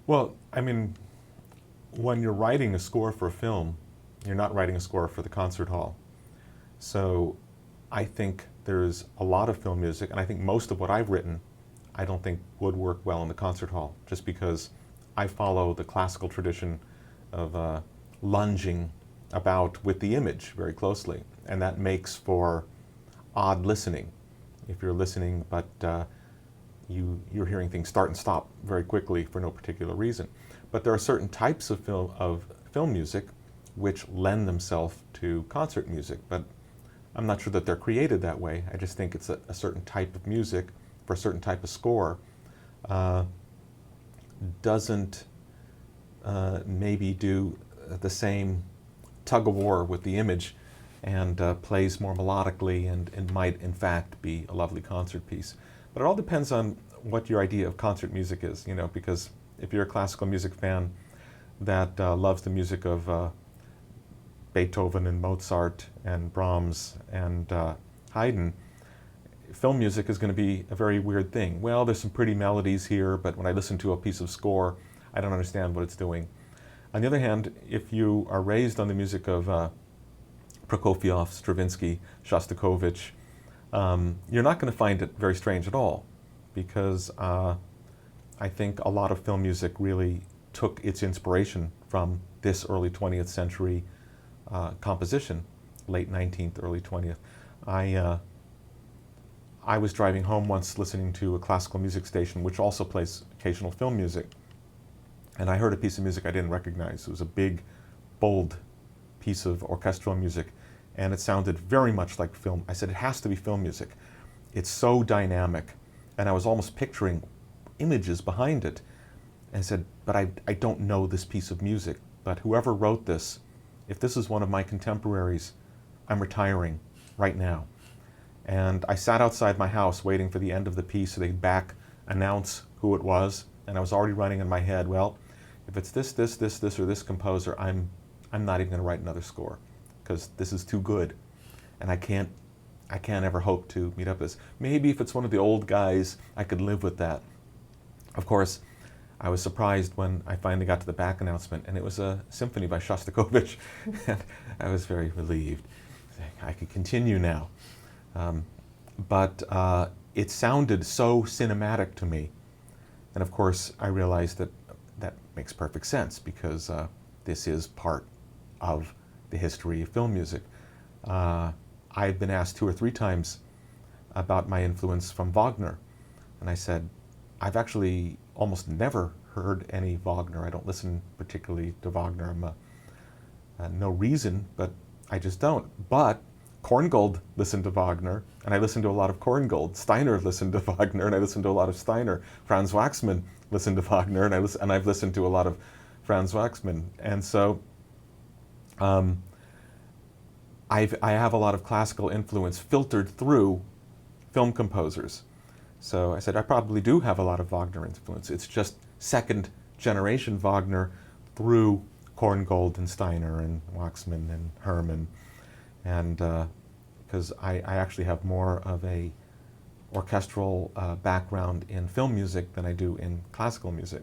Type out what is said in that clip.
Well, I mean, when you're writing a score for a film, you're not writing a score for the concert hall. So I think there's a lot of film music, and I think most of what I've written, I don't think would work well in the concert hall, just because I follow the classical tradition of lunging about with the image very closely, and that makes for odd listening. If you're listening, but you're hearing things start and stop very quickly for no particular reason. But there are certain types of film music which lend themselves to concert music, but I'm not sure that they're created that way. I just think it's a certain type of music for a certain type of score doesn't maybe do the same tug of war with the image and plays more melodically and might in fact be a lovely concert piece. But it all depends on what your idea of concert music is, you know, because if you're a classical music fan that loves the music of Beethoven and Mozart and Brahms and Haydn, film music is going to be a very weird thing. Well, there's some pretty melodies here, but when I listen to a piece of score, I don't understand what it's doing. On the other hand, if you are raised on the music of Prokofiev, Stravinsky, Shostakovich, you're not going to find it very strange at all, because I think a lot of film music really took its inspiration from this early 20th century composition, late 19th, early 20th. I was driving home once listening to a classical music station which also plays occasional film music, and I heard a piece of music I didn't recognize. It was a big, bold piece of orchestral music, and it sounded very much like film. I said, it has to be film music. It's so dynamic, and I was almost picturing images behind it. And I said, but I don't know this piece of music, but whoever wrote this, if this is one of my contemporaries, I'm retiring right now. And I sat outside my house waiting for the end of the piece so they'd back announce who it was, and I was already running in my head, well, if it's this, or this composer, I'm not even going to write another score, because this is too good, and I can't ever hope to meet up with this. Maybe if it's one of the old guys, I could live with that. Of course, I was surprised when I finally got to the back announcement, and it was a symphony by Shostakovich, and I was very relieved. I could continue now. But it sounded so cinematic to me, and of course I realized that that makes perfect sense, because this is part of the history of film music. I've been asked 2 or 3 times about my influence from Wagner, and I said, I've actually almost never heard any Wagner. I don't listen particularly to Wagner. No reason, but I just don't. But Korngold listened to Wagner, and I listened to a lot of Korngold. Steiner listened to Wagner, and I listened to a lot of Steiner. Franz Waxman listened to Wagner, and I've listened to a lot of Franz Waxman. And so I have a lot of classical influence filtered through film composers. So I said, I probably do have a lot of Wagner influence. It's just second generation Wagner through Korngold and Steiner and Waxman and Herrmann. And because I actually have more of a orchestral background in film music than I do in classical music.